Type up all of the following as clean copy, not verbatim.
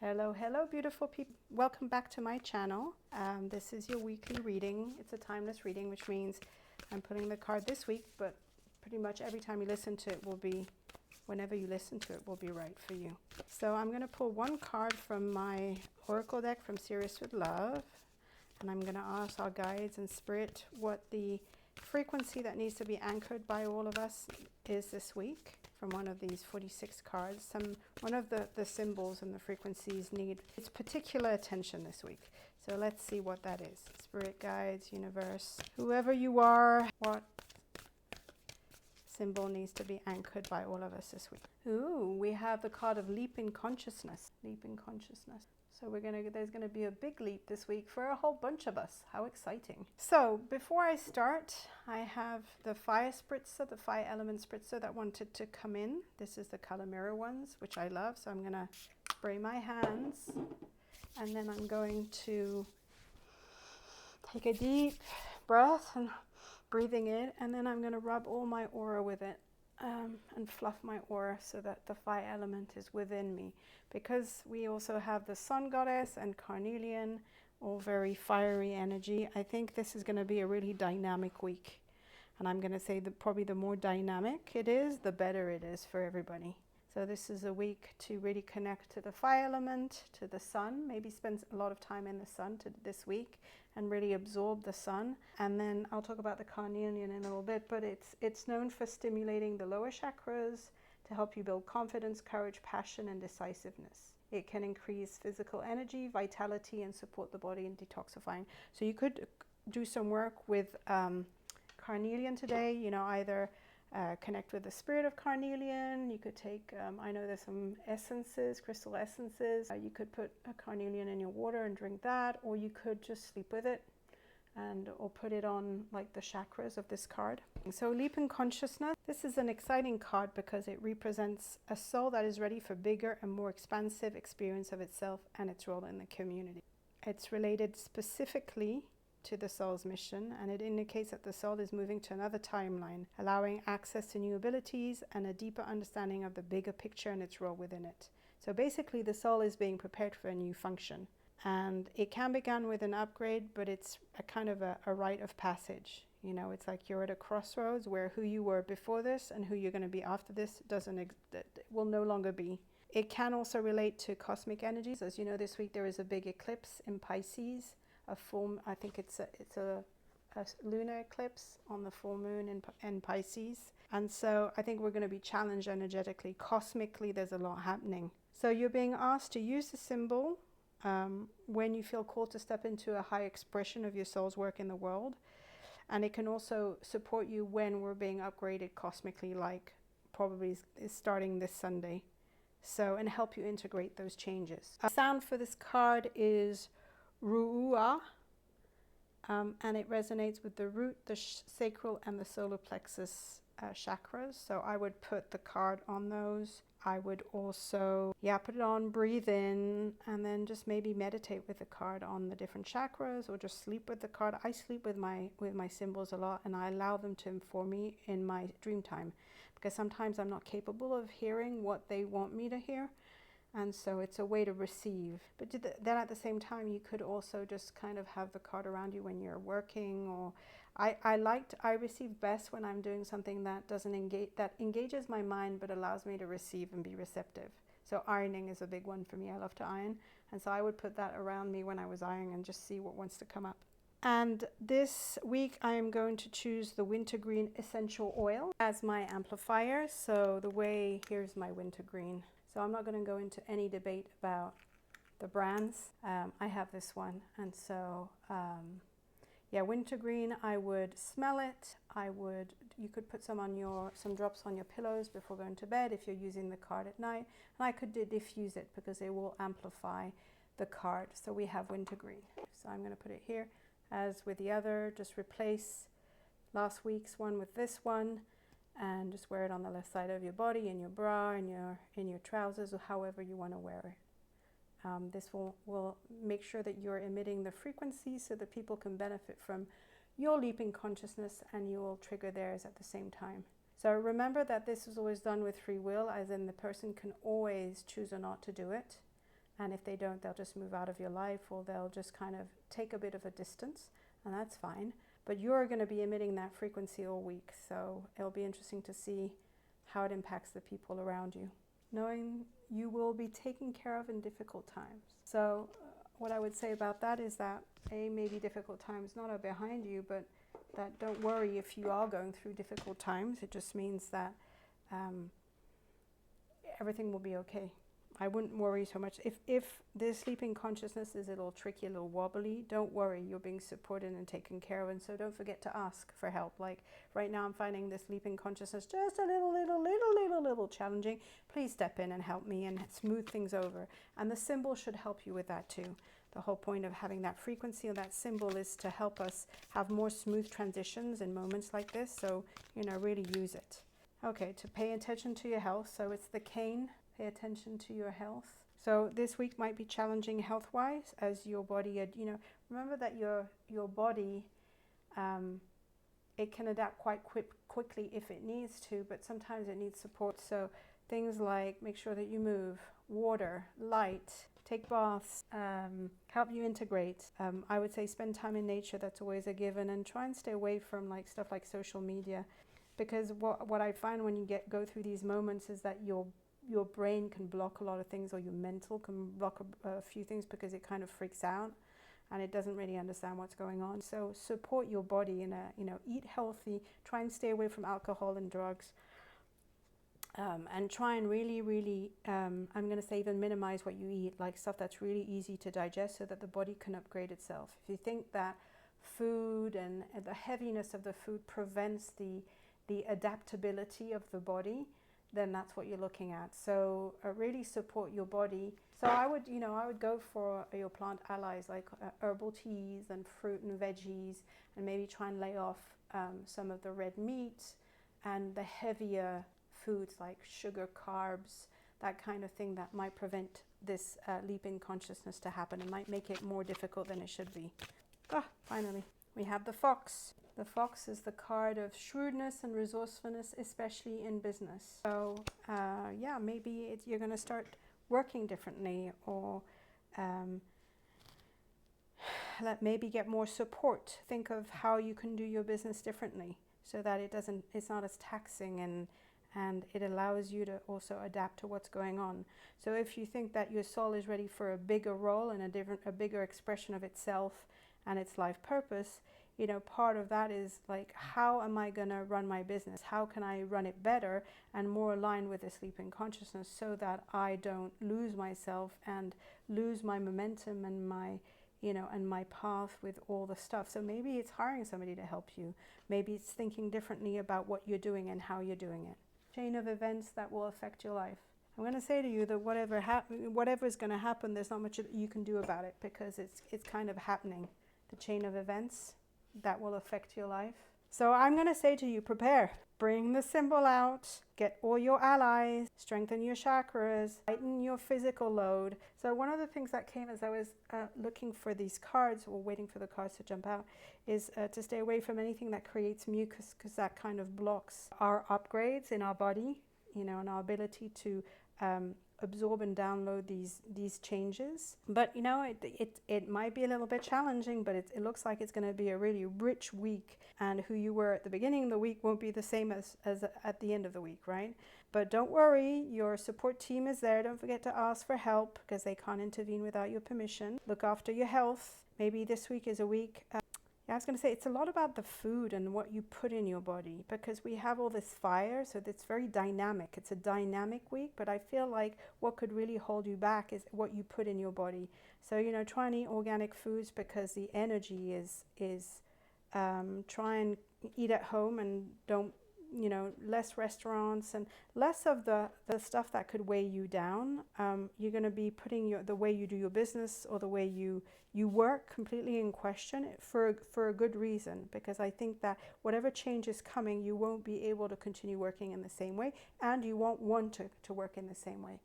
Hello, hello, beautiful people. Welcome back to my channel. This is your weekly reading. It's a timeless reading, which means I'm putting the card this week, but pretty much every time you listen to it will be, whenever you listen to it will be right for you. So I'm going to pull one card from my oracle deck from Sirius with Love, and I'm going to ask our guides and spirit what the frequency that needs to be anchored by all of us is this week from one of these 46 cards. One of the symbols and the frequencies need its particular attention this week. So let's see what that is. Spirit guides, universe, whoever you are, what symbol needs to be anchored by all of us this week? Ooh, we have the card of leap in consciousness. Leap in consciousness. So there's gonna be a big leap this week for a whole bunch of us. How exciting. So before I start, I have the fire spritzer, the fire element spritzer that wanted to come in. This is the color mirror ones, which I love. So I'm gonna spray my hands, and then I'm going to take a deep breath and breathing in, and then I'm gonna rub all my aura with it. And fluff my aura so that the fire element is within me, because we also have the sun goddess and Carnelian, all very fiery energy. I think this is going to be a really dynamic week, and I'm going to say that probably the more dynamic it is, the better it is for everybody. So this is a week to really connect to the fire element, to the sun, maybe spend a lot of time in the sun this week and really absorb the sun. And then I'll talk about the Carnelian in a little bit, but it's known for stimulating the lower chakras to help you build confidence, courage, passion, and decisiveness. It can increase physical energy, vitality, and support the body in detoxifying. So you could do some work with Carnelian today, you know, either connect with the spirit of Carnelian. You could take, I know there's some essences, crystal essences. You could put a Carnelian in your water and drink that, or you could just sleep with it or put it on like the chakras of this card. So leap in consciousness. This is an exciting card because it represents a soul that is ready for bigger and more expansive experience of itself and its role in the community. It's related specifically to the soul's mission, and it indicates that the soul is moving to another timeline, allowing access to new abilities and a deeper understanding of the bigger picture and its role within it. So basically the soul is being prepared for a new function, and it can begin with an upgrade, but it's a kind of a rite of passage. You know, it's like you're at a crossroads where who you were before this and who you're going to be after this will no longer be. It can also relate to cosmic energies. As you know, this week there is a big eclipse in Pisces. I think it's a lunar eclipse on the full moon in Pisces. And so I think we're going to be challenged energetically. Cosmically, there's a lot happening. So you're being asked to use the symbol when you feel called to step into a high expression of your soul's work in the world. And it can also support you when we're being upgraded cosmically, like probably is starting this Sunday. So, and help you integrate those changes. Sound for this card is Ru'ua, and it resonates with the root, the sacral, and the solar plexus chakras. So I would put the card on those. I would also, put it on, breathe in, and then just maybe meditate with the card on the different chakras, or just sleep with the card. I sleep with my symbols a lot, and I allow them to inform me in my dream time, because sometimes I'm not capable of hearing what they want me to hear. And so it's a way to receive. But then at the same time, you could also just kind of have the card around you when you're working. Or I receive best when I'm doing something that engages my mind, but allows me to receive and be receptive. So ironing is a big one for me. I love to iron. And so I would put that around me when I was ironing and just see what wants to come up. And this week I am going to choose the wintergreen essential oil as my amplifier. So here's my wintergreen. So I'm not going to go into any debate about the brands. I have this one. And so, wintergreen, I would smell it. You could put some drops on your pillows before going to bed if you're using the card at night. And I could diffuse it because it will amplify the card. So we have wintergreen. So I'm going to put it here. As with the other, just replace last week's one with this one. And just wear it on the left side of your body, in your bra, in your trousers, or however you want to wear it. This will make sure that you're emitting the frequency so that people can benefit from your leaping consciousness, and you will trigger theirs at the same time. So remember that this is always done with free will, as in the person can always choose or not to do it. And if they don't, they'll just move out of your life, or they'll just kind of take a bit of a distance, and that's fine. But you're going to be emitting that frequency all week, so it'll be interesting to see how it impacts the people around you, knowing you will be taken care of in difficult times. So what I would say about that is that maybe difficult times not are behind you, but that don't worry if you are going through difficult times. It just means that everything will be okay. I wouldn't worry so much. If this sleeping consciousness is a little tricky, a little wobbly, don't worry. You're being supported and taken care of. And so don't forget to ask for help. Like right now I'm finding this sleeping consciousness just a little challenging. Please step in and help me and smooth things over. And the symbol should help you with that too. The whole point of having that frequency or that symbol is to help us have more smooth transitions in moments like this. So, really use it. Okay, to pay attention to your health. So it's the cane. Pay attention to your health. So this week might be challenging health-wise, as your body, remember that your body, it can adapt quite quickly if it needs to, but sometimes it needs support. So things like make sure that you move, water, light, take baths, help you integrate. I would say spend time in nature. That's always a given, and try and stay away from stuff like social media, because what I find when you go through these moments is that your brain can block a lot of things, or your mental can block a few things, because it kind of freaks out and it doesn't really understand what's going on. So support your body and eat healthy, try and stay away from alcohol and drugs, and try and really I'm going to say even minimize what you eat, like stuff that's really easy to digest, so that the body can upgrade itself. If you think that food and the heaviness of the food prevents the adaptability of the body, then that's what you're looking at. So really support your body. So I would go for your plant allies, like herbal teas and fruit and veggies, and maybe try and lay off some of the red meat and the heavier foods like sugar, carbs, that kind of thing that might prevent this leap in consciousness to happen. It might make it more difficult than it should be. Finally, we have the fox. The fox is the card of shrewdness and resourcefulness, especially in business. So maybe you're going to start working differently, or maybe get more support. Think of how you can do your business differently, so that it's not as taxing, and it allows you to also adapt to what's going on. So if you think that your soul is ready for a bigger role and a bigger expression of itself and its life purpose, part of that is like, how am I going to run my business? How can I run it better and more aligned with the sleeping consciousness, so that I don't lose myself and lose my momentum and my path with all the stuff. So maybe it's hiring somebody to help you. Maybe it's thinking differently about what you're doing and how you're doing it. Chain of events that will affect your life. I'm going to say to you that whatever is going to happen, there's not much that you can do about it, because it's kind of happening. The chain of events that will affect your life. So I'm going to say to you, prepare. Bring the symbol out, get all your allies, strengthen your chakras, lighten your physical load. So one of the things that came as I was looking for these cards, or waiting for the cards to jump out, is to stay away from anything that creates mucus, because that kind of blocks our upgrades in our body, and our ability to absorb and download these changes. But it might be a little bit challenging, but it looks like it's going to be a really rich week, and who you were at the beginning of the week won't be the same as at the end of the week, right? But don't worry, your support team is there. Don't forget to ask for help, because they can't intervene without your permission. Look after your health. Maybe this week is a week I was going to say, it's a lot about the food and what you put in your body, because we have all this fire, so it's very dynamic. It's a dynamic week, but I feel like what could really hold you back is what you put in your body. So, try and eat organic foods, because the energy is try and eat at home, and don't, less restaurants and less of the stuff that could weigh you down. You're going to be putting the way you do your business, or the way you work, completely in question for a good reason, because I think that whatever change is coming, you won't be able to continue working in the same way, and you won't want to work in the same way.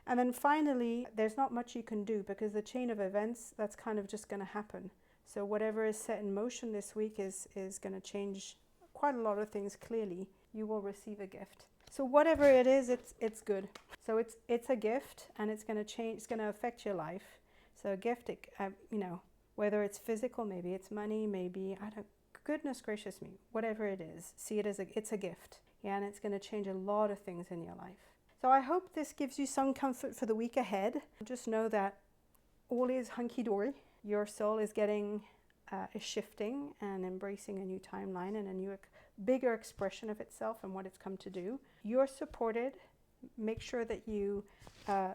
And then finally, there's not much you can do, because the chain of events, that's kind of just going to happen. So whatever is set in motion this week is going to change quite a lot of things. Clearly, you will receive a gift. So whatever it is, it's good. So it's a gift, and it's going to change. It's going to affect your life. So a gift, you know, whether it's physical, maybe it's money, maybe I don't. Goodness gracious me, whatever it is, see it as it's a gift. Yeah, and it's going to change a lot of things in your life. So I hope this gives you some comfort for the week ahead. Just know that all is hunky-dory. Your soul is is shifting and embracing a new timeline and a new bigger expression of itself and what it's come to do. You're supported. Make sure that you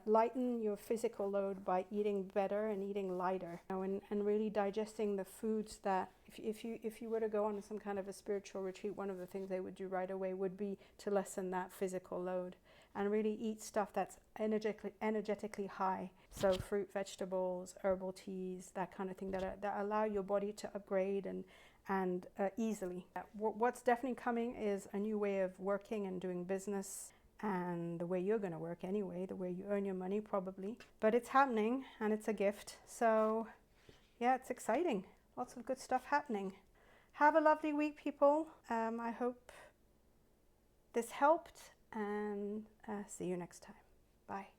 lighten your physical load by eating better and eating lighter, you know, and really digesting the foods that if you were to go on some kind of a spiritual retreat, one of the things they would do right away would be to lessen that physical load and really eat stuff that's energetically high. So fruit, vegetables, herbal teas, that kind of thing that allow your body to upgrade and easily. What's definitely coming is a new way of working and doing business, and the way you're going to work anyway, the way you earn your money probably. But it's happening, and it's a gift. So yeah, it's exciting. Lots of good stuff happening. Have a lovely week, people. I hope this helped, and see you next time. Bye.